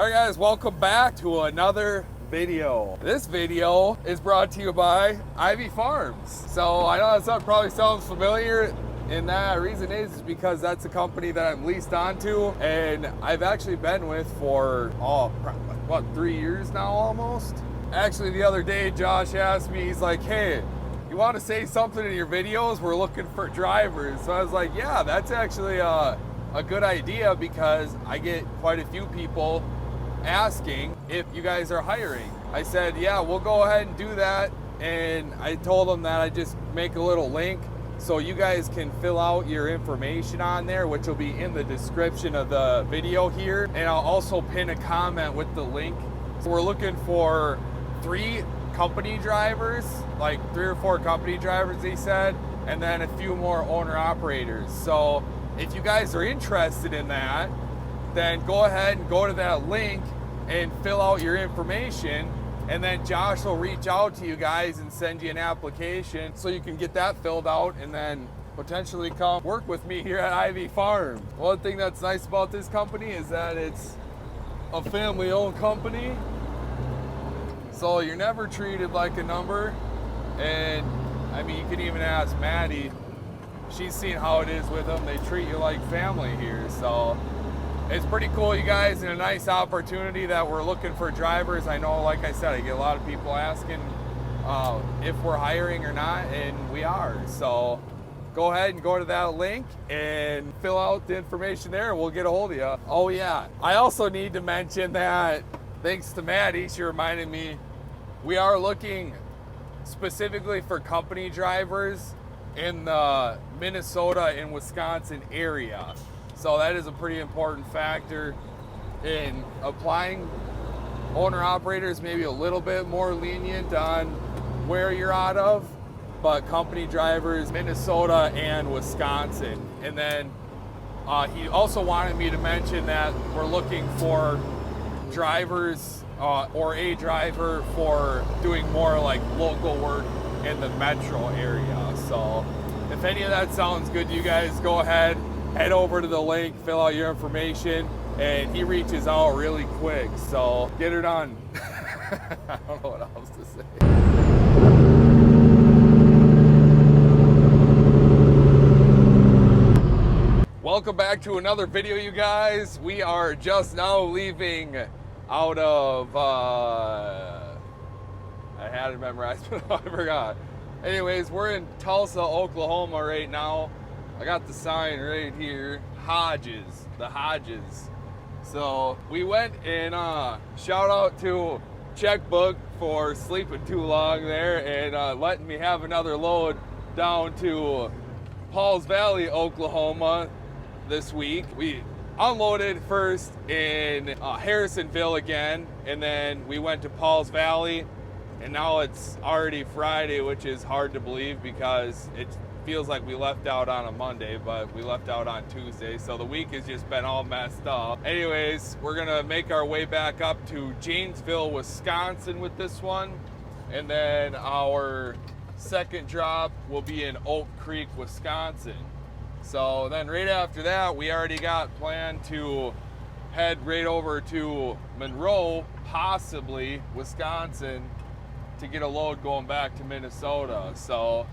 Alright guys, welcome back to another video. This video is brought to you by Ivy Farms. So I know that probably sounds familiar, and that reason is because that's a company that I'm leased onto and I've actually been with for, what, 3 years now almost? Actually, the other day Josh asked me, he's like, hey, you want to say something in your videos? We're looking for drivers. So I was like, yeah, that's actually a good idea because I get quite a few people asking if you guys are hiring. I said, yeah, we'll go ahead and do that. And I told them that I just make a little link so you guys can fill out your information on there, which will be in the description of the video here. And I'll also pin a comment with the link. So we're looking for 3 company drivers, like 3 or 4 company drivers, he said, and then a few more owner operators. So if you guys are interested in that, then go ahead and go to that link and fill out your information, and then Josh will reach out to you guys and send you an application so you can get that filled out and then potentially come work with me here at Ivy Farm. One thing that's nice about this company is that it's a family-owned company, so you're never treated like a number. And I mean, you can even ask Maddy. She's seen how it is with them. They treat you like family here, so it's pretty cool, you guys, and a nice opportunity that we're looking for drivers. I know, like I said, I get a lot of people asking if we're hiring or not, and we are. So go ahead and go to that link and fill out the information there, and we'll get a hold of you. Oh yeah, I also need to mention that thanks to Maddy, she reminded me, we are looking specifically for company drivers in the Minnesota and Wisconsin area. So that is a pretty important factor in applying. Owner operators maybe a little bit more lenient on where you're out of, but company drivers, Minnesota and Wisconsin. And then he also wanted me to mention that we're looking for drivers or a driver for doing more like local work in the metro area. So if any of that sounds good to you guys, go ahead, head over to the link, fill out your information, and he reaches out really quick. So get her done. I don't know what else to say. Welcome back to another video, you guys. We are just now leaving out of, I had it memorized, but I forgot. Anyways, we're in Tulsa, Oklahoma right now. I got the sign right here, Hodges, the Hodges. So we went and shout out to Checkbook for sleeping too long there and letting me have another load down to Pauls Valley, Oklahoma this week. We unloaded first in Harrisonville again, and then we went to Pauls Valley, and now it's already Friday, which is hard to believe because it feels like we left out on a Monday, but we left out on Tuesday, so the week has just been all messed up. Anyways, we're gonna make our way back up to Janesville, Wisconsin with this one, and then our second drop will be in Oak Creek, Wisconsin. So then right after that, we already got planned to head right over to Monroe, possibly Wisconsin, to get a load going back to Minnesota. So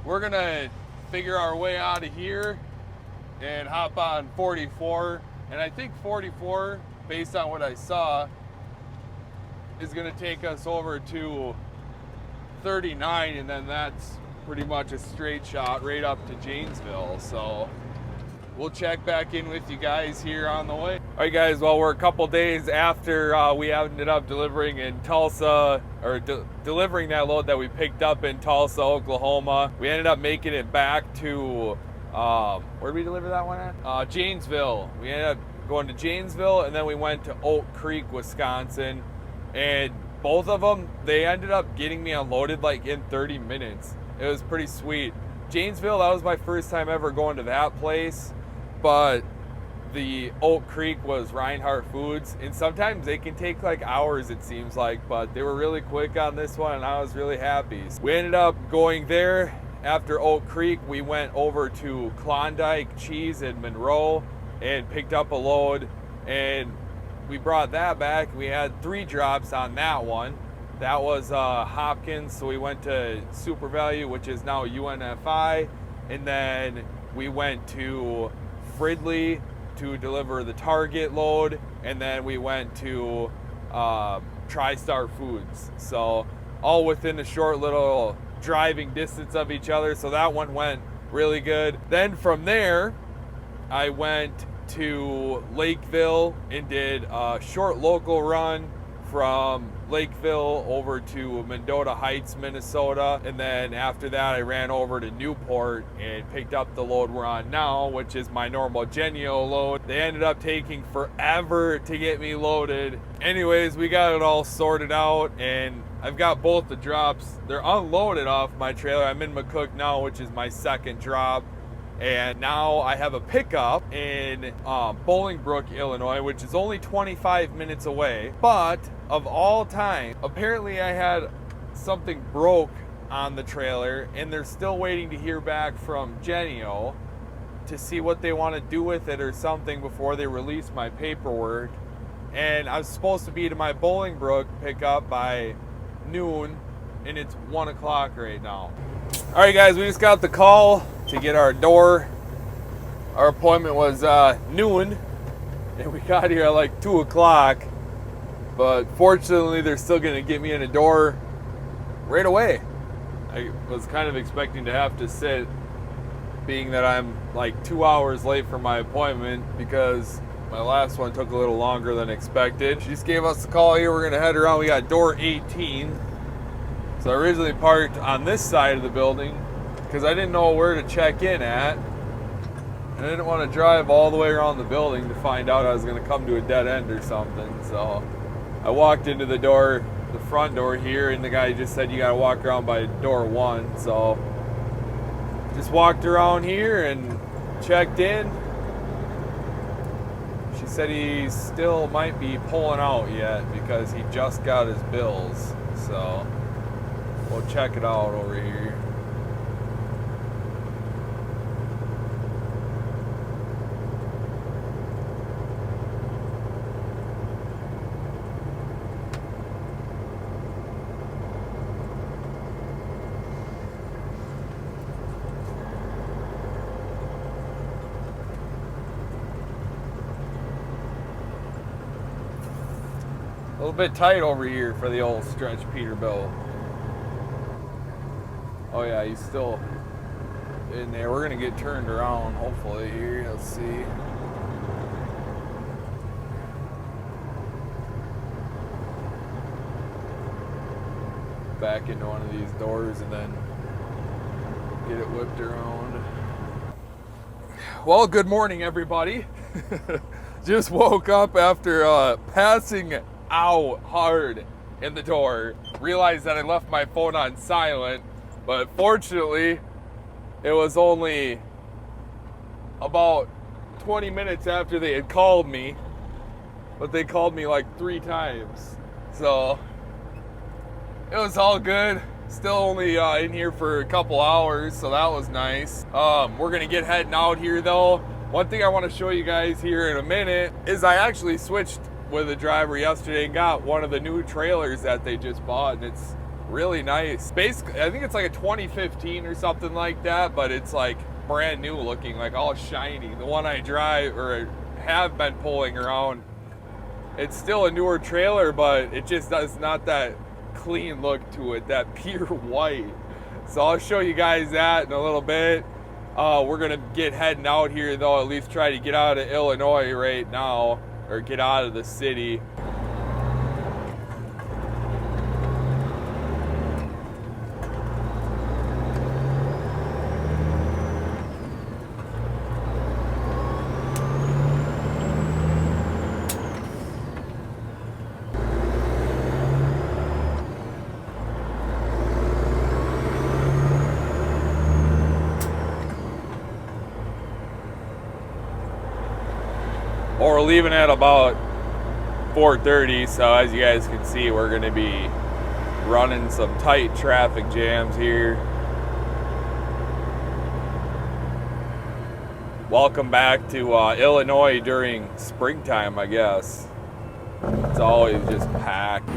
we're gonna figure our way out of here and hop on 44. And I think 44, based on what I saw, is gonna take us over to 39, and then that's pretty much a straight shot right up to Janesville. So we'll check back in with you guys here on the way. All right, guys, well, we're a couple days after we ended up delivering in Tulsa, or delivering that load that we picked up in Tulsa, Oklahoma. We ended up making it back to, where did we deliver that one at? Janesville. We ended up going to Janesville, and then we went to Oak Creek, Wisconsin. And both of them, they ended up getting me unloaded like in 30 minutes. It was pretty sweet. Janesville, that was my first time ever going to that place, but the Oak Creek was Reinhardt Foods, and sometimes they can take like hours, it seems like, but they were really quick on this one, and I was really happy. We ended up going there. After Oak Creek, we went over to Klondike Cheese in Monroe and picked up a load, and we brought that back. We had 3 drops on that one. That was Hopkins, so we went to Super Value, which is now UNFI, and then we went to Fridley to deliver the Target load, and then we went to TriStar Foods. So all within a short little driving distance of each other, so that one went really good. Then from there, I went to Lakeville and did a short local run from Lakeville over to Mendota Heights, Minnesota, and then after that I ran over to Newport and picked up the load we're on now, which is my normal Genio load. They ended up taking forever to get me loaded. Anyways, we got it all sorted out, and I've got both the drops. They're unloaded off my trailer. I'm in McCook now, which is my second drop. And now I have a pickup in Bolingbrook, Illinois, which is only 25 minutes away. But of all time, apparently I had something broke on the trailer, and they're still waiting to hear back from Genio to see what they want to do with it or something before they release my paperwork. And I was supposed to be to my Bolingbrook pickup by noon, and it's 1 o'clock right now. All right, guys, we just got the call to get our door. Our appointment was noon, and we got here at like 2 o'clock. But fortunately, they're still going to get me in a door right away. I was kind of expecting to have to sit, being that I'm like 2 hours late for my appointment because my last one took a little longer than expected. She just gave us the call here. We're going to head around. We got door 18. So I originally parked on this side of the building because I didn't know where to check in at. And I didn't want to drive all the way around the building to find out I was going to come to a dead end or something. So I walked into the door, the front door here, and the guy just said you got to walk around by door 1. So just walked around here and checked in. She said he still might be pulling out yet because he just got his bills. So we'll check it out over here. A little bit tight over here for the old stretch Peterbilt. Oh yeah, he's still in there. We're gonna get turned around hopefully here. Let's see. Back into one of these doors and then get it whipped around. Well, good morning everybody. Just woke up after passing out hard in the door. Realized that I left my phone on silent, but fortunately it was only about 20 minutes after they had called me, but they called me like 3 times, so it was all good. Still only in here for a couple hours, so that was nice. We're gonna get heading out here though. One thing I want to show you guys here in a minute is I actually switched with a driver yesterday and got one of the new trailers that they just bought, and it's really nice. Basically, I think it's like a 2015 or something like that, but it's like brand new looking, like all shiny. The one I drive or have been pulling around, it's still a newer trailer, but it just does not that clean look to it, that pure white. So I'll show you guys that in a little bit. We're gonna get heading out here though, at least try to get out of Illinois right now, or get out of the city. Or we're leaving at about 4:30, so as you guys can see, we're going to be running some tight traffic jams here. Welcome back to Illinois during springtime, I guess. It's always just packed.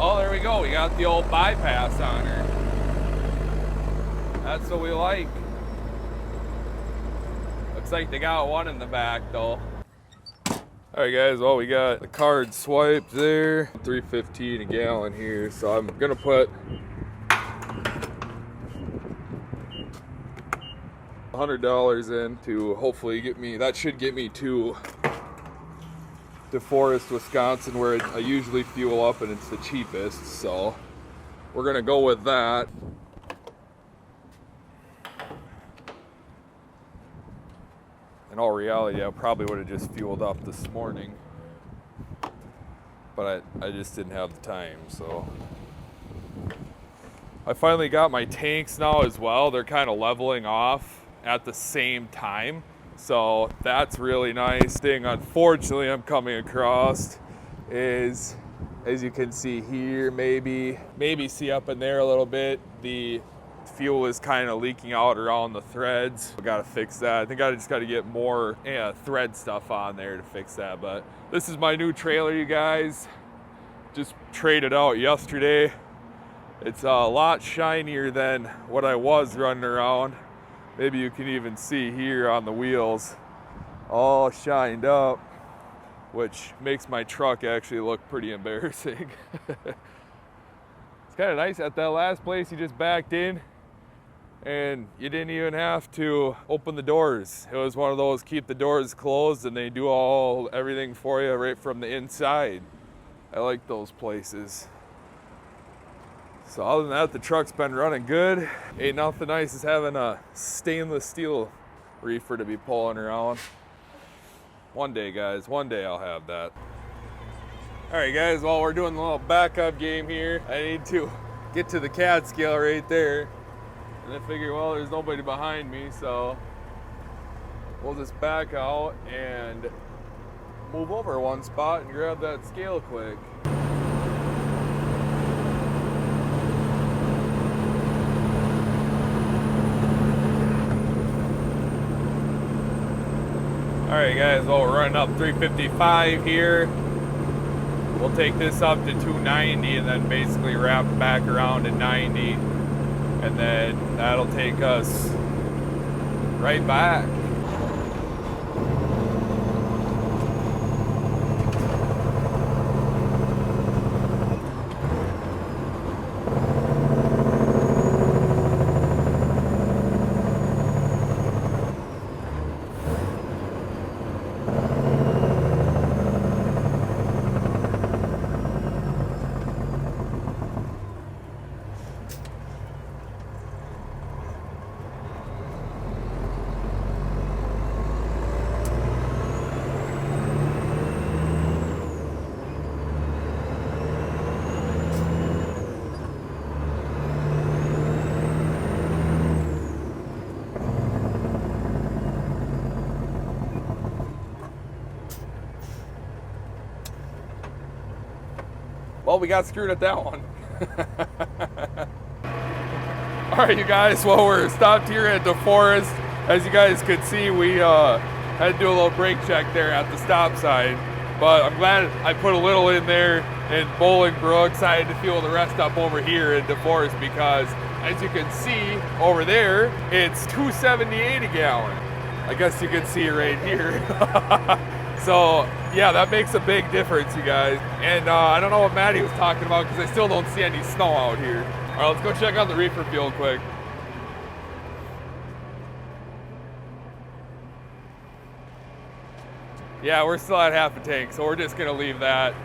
Oh, there we go. We got the old bypass on her. That's what we like. Looks like they got one in the back though. All right, guys. Well, we got the card swiped there. $3.15 a gallon here. So I'm gonna put $100 in to hopefully get me. That should get me to DeForest, Wisconsin, where I usually fuel up and it's the cheapest, so we're gonna go with that. In all reality, I probably would have just fueled up this morning, but I just didn't have the time, so. I finally got my tanks now as well. They're kind of leveling off at the same time. So that's really nice. Thing unfortunately I'm coming across is, as you can see here, maybe see up in there a little bit, the fuel is kind of leaking out around the threads. I gotta fix that. I think I just gotta get more thread stuff on there to fix that. But this is my new trailer, you guys. Just traded out yesterday. It's a lot shinier than what I was running around. Maybe you can even see here on the wheels, all shined up, which makes my truck actually look pretty embarrassing. It's kind of nice at that last place you just backed in and you didn't even have to open the doors. It was one of those keep the doors closed and they do everything for you right from the inside. I like those places. So other than that, the truck's been running good. Ain't nothing nice as having a stainless steel reefer to be pulling around. One day, guys, one day I'll have that. All right, guys, while we're doing a little backup game here, I need to get to the CAD scale right there. And I figure, well, there's nobody behind me, so we'll just back out and move over one spot and grab that scale quick. All right, guys, well, we're running up 355 here. We'll take this up to 290 and then basically wrap back around to 90. And then that'll take us right back. Well, we got screwed at that one. All right, you guys, well, we're stopped here at DeForest. As you guys could see, we had to do a little brake check there at the stop sign. But I'm glad I put a little in there in Bolingbrook. I had to fuel the rest up over here at DeForest because, as you can see over there, it's $2.78 a gallon. I guess you can see right here. So yeah, that makes a big difference, you guys. And I don't know what Maddy was talking about because I still don't see any snow out here. All right, let's go check out the reefer fuel quick. Yeah, we're still at half a tank, so we're just gonna leave that.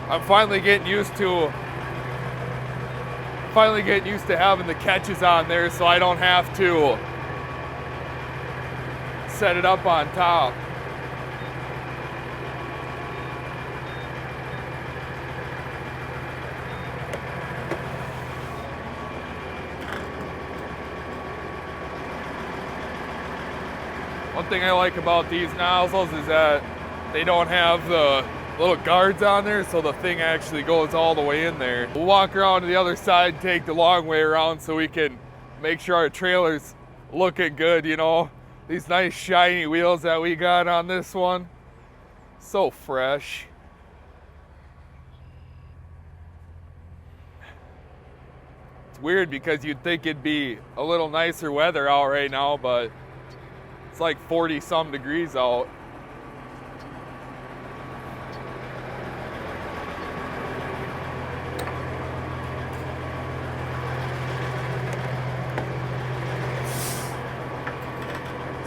I'm finally getting used to having the catches on there so I don't have to set it up on top. One thing I like about these nozzles is that they don't have the little guards on there, so the thing actually goes all the way in there. We'll walk around to the other side and take the long way around so we can make sure our trailer's looking good, you know. These nice shiny wheels that we got on this one. So fresh. It's weird because you'd think it'd be a little nicer weather out right now, but it's like 40 some degrees out.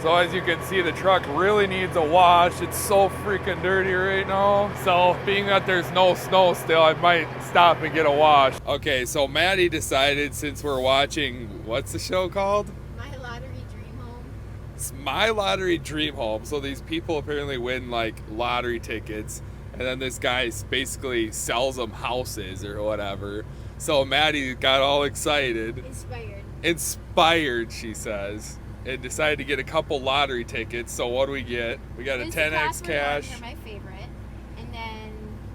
So as you can see, the truck really needs a wash. It's so freaking dirty right now. So being that there's no snow still, I might stop and get a wash. Okay, so Maddie decided, since we're watching, what's the show called? My Lottery Dream Home. It's My Lottery Dream Home. So these people apparently win like lottery tickets, and then this guy basically sells them houses or whatever. So Maddie got all excited. Inspired, she says. And decided to get a couple lottery tickets. So what do we get? We got a 10x cash. These are my favorite. And then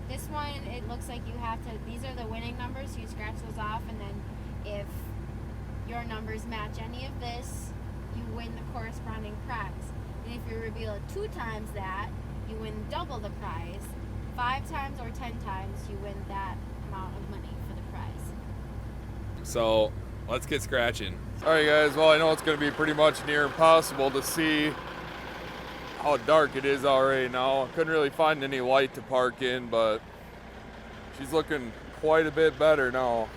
this one, it looks like you have to, these are the winning numbers, so you scratch those off, and then if your numbers match any of this, you win the corresponding prize. And if you reveal it 2 times that, you win double the prize. 5 times or 10 times, you win that amount of money for the prize. So let's get scratching. All right, guys, well, I know it's going to be pretty much near impossible to see how dark it is out right now. I couldn't really find any light to park in, but she's looking quite a bit better now.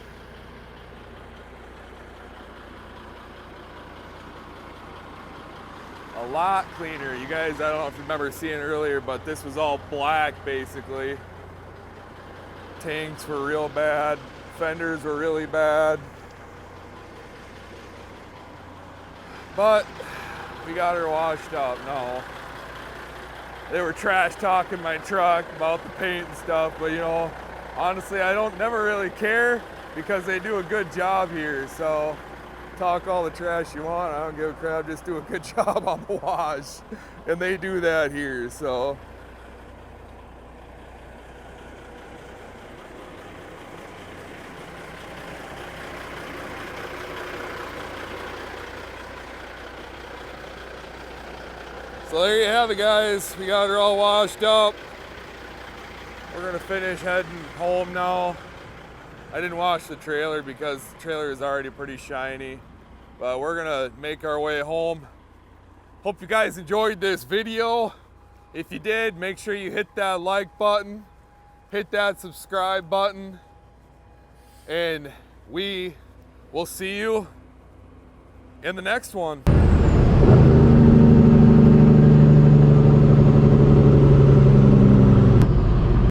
A lot cleaner. You guys, I don't know if you remember seeing it earlier, but this was all black, basically. Tanks were real bad. Fenders were really bad. But we got her washed up now. They were trash talking my truck about the paint and stuff, but you know, honestly, I don't never really care because they do a good job here. So talk all the trash you want, I don't give a crap, just do a good job on the wash. And they do that here, so. So there you have it, guys. We got her all washed up. We're gonna finish heading home now. I didn't wash the trailer because the trailer is already pretty shiny, but we're gonna make our way home. Hope you guys enjoyed this video. If you did, make sure you hit that like button, hit that subscribe button, and we will see you in the next one.